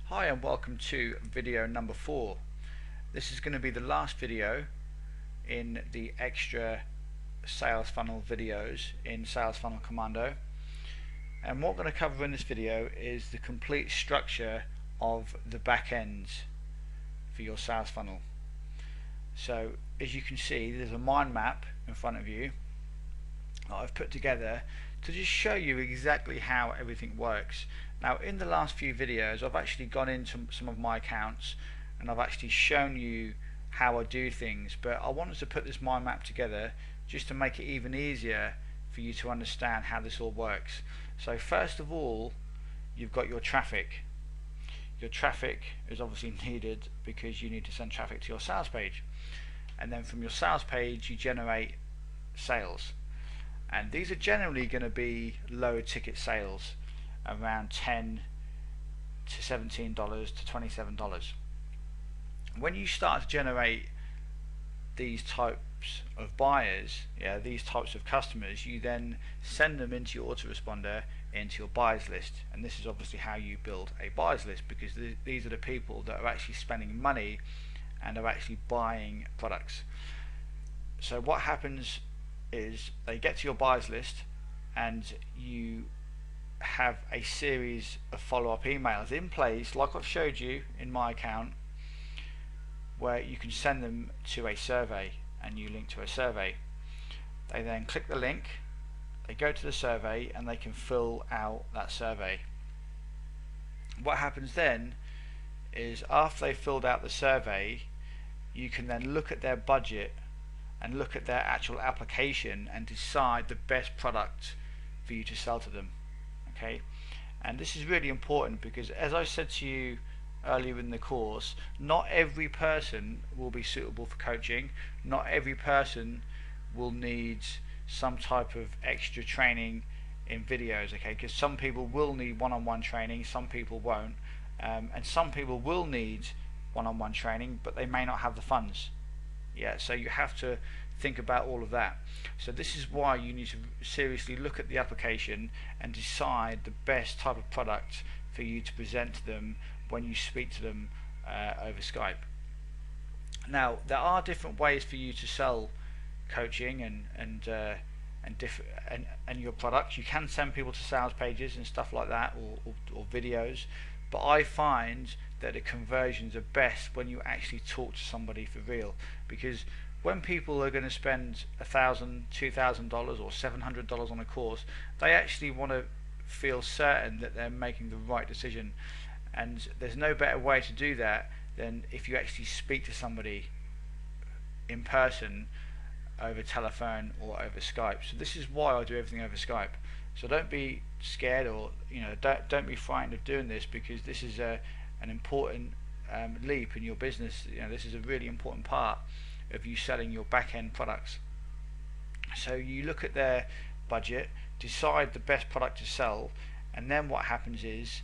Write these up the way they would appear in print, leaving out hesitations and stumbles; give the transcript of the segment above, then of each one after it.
Hi and welcome to video number 4. This is going to be the last video in the extra sales funnel videos in Sales Funnel Commando, and what we're going to cover in this video is the complete structure of the back end for your sales funnel. So as you can see, there's a mind map in front of you that I've put together to just show you exactly how everything works. Now in the last few videos I've actually gone into some of my accounts and I've actually shown you how I do things, but I wanted to put this mind map together just to make it even easier for you to understand how this all works. So first of all, you've got your traffic. Your traffic is obviously needed because you need to send traffic to your sales page, and then from your sales page you generate sales, and these are generally going to be low ticket sales, around $10 to $17 to $27. When you start to generate these types of buyers, these types of customers, you then send them into your autoresponder, into your buyers list, and this is obviously how you build a buyers list, because these are the people that are actually spending money and are actually buying products. So what happens is they get to your buyers list and you have a series of follow-up emails in place, like I've showed you in my account, where you can send them to a survey, and you link to a survey. They then click the link, they go to the survey, and they can fill out that survey. What happens then is after they filled out the survey, you can then look at their budget and look at their actual application and decide the best product for you to sell to them. Okay, and this is really important because, as I said to you earlier in the course, not every person will be suitable for coaching. Not every person will need some type of extra training in videos, okay, because some people will need one-on-one training, some people won't, and some people will need one-on-one training but they may not have the funds. So you have to think about all of that. So this is why you need to seriously look at the application and decide the best type of product for you to present to them when you speak to them over Skype. Now there are different ways for you to sell coaching and your products. You can send people to sales pages and stuff like that, or videos, but I find that the conversions are best when you actually talk to somebody for real, because when people are going to spend $1,000, $2,000 or $700 on a course, they actually want to feel certain that they're making the right decision, and there's no better way to do that than if you actually speak to somebody in person, over telephone or over Skype. So this is why I do everything over Skype. So don't be scared, or don't be frightened of doing this, because this is an important leap in your business. This is a really important part of you selling your back-end products. So you look at their budget, decide the best product to sell, and then what happens is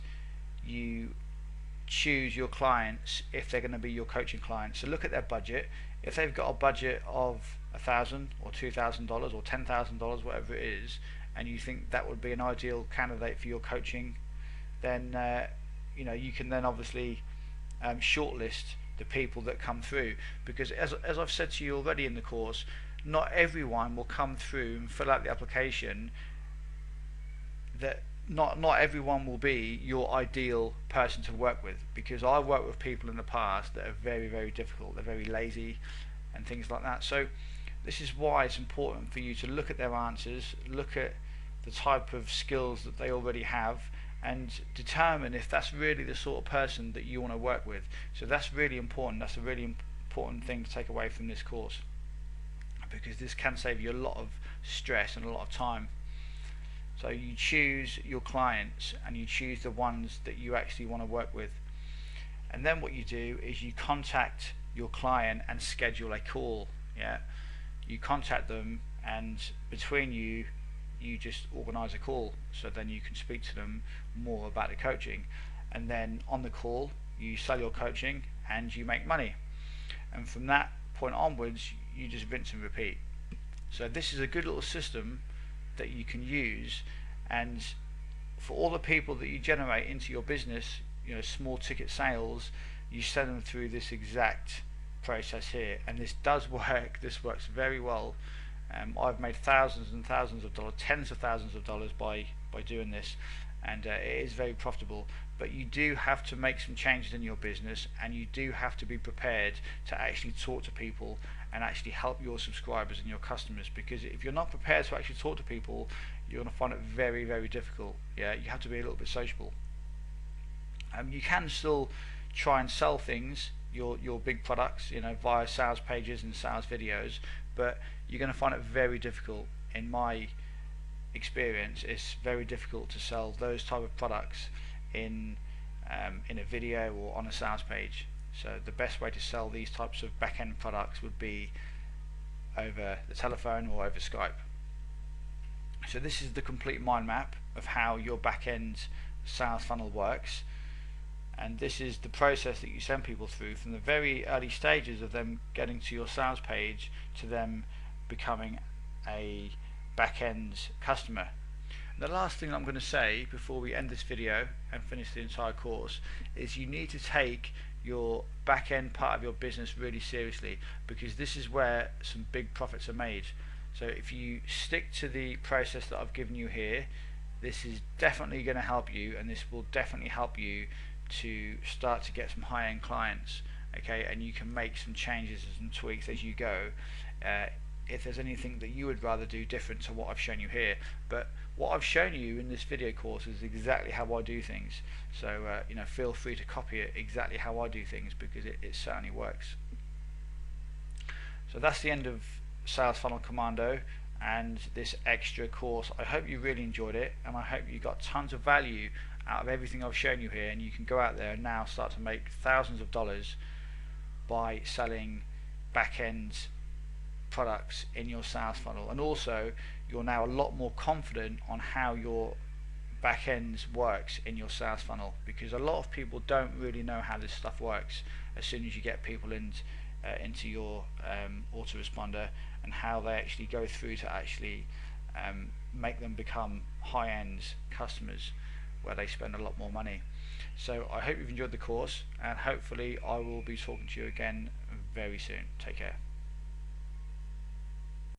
you choose your clients if they're going to be your coaching clients. So look at their budget. If they've got a budget of $1,000 or $2,000 or $10,000, whatever it is, and you think that would be an ideal candidate for your coaching, then you can then obviously shortlist the people that come through, because as I've said to you already in the course, not everyone will come through and fill out the application. That not everyone will be your ideal person to work with, because I've worked with people in the past that are very, very difficult. They're very lazy and things like that. So this is why it's important for you to look at their answers, look at the type of skills that they already have, and determine if that's really the sort of person that you want to work with. So that's really important. That's a really important thing to take away from this course, because this can save you a lot of stress and a lot of time. So you choose your clients and you choose the ones that you actually want to work with, and then what you do is you contact your client and schedule a call. You contact them, and between you just organize a call, so then you can speak to them more about the coaching, and then on the call you sell your coaching and you make money, and from that point onwards you just rinse and repeat. So this is a good little system that you can use, and for all the people that you generate into your business, small ticket sales, you send them through this exact process here, and this does work. This works very well. I've made thousands and thousands of dollars, tens of thousands of dollars by doing this, and it is very profitable. But you do have to make some changes in your business, and you do have to be prepared to actually talk to people and actually help your subscribers and your customers, because if you're not prepared to actually talk to people, you're going to find it very, very difficult. Yeah, you have to be a little bit sociable. You can still try and sell things, your big products, via sales pages and sales videos, but you're going to find it very difficult. In my experience, it's very difficult to sell those type of products in a video or on a sales page. So the best way to sell these types of back-end products would be over the telephone or over Skype. So this is the complete mind map of how your back-end sales funnel works, and this is the process that you send people through from the very early stages of them getting to your sales page to them becoming a back-end customer. And the last thing I'm going to say before we end this video and finish the entire course is you need to take your back-end part of your business really seriously, because this is where some big profits are made. So if you stick to the process that I've given you here, this is definitely going to help you, and this will definitely help you to start to get some high-end clients. Okay, and you can make some changes and tweaks as you go. If there's anything that you would rather do different to what I've shown you here, but what I've shown you in this video course is exactly how I do things. So feel free to copy it exactly how I do things, because it certainly works. So that's the end of Sales Funnel Commando and this extra course. I hope you really enjoyed it, and I hope you got tons of value out of everything I've shown you here, and you can go out there and now start to make thousands of dollars by selling back-end products in your sales funnel. And also, you're now a lot more confident on how your back end works in your sales funnel, because a lot of people don't really know how this stuff works as soon as you get people into your autoresponder, and how they actually go through to actually make them become high-end customers where they spend a lot more money. So I hope you've enjoyed the course, and hopefully I will be talking to you again very soon. Take care.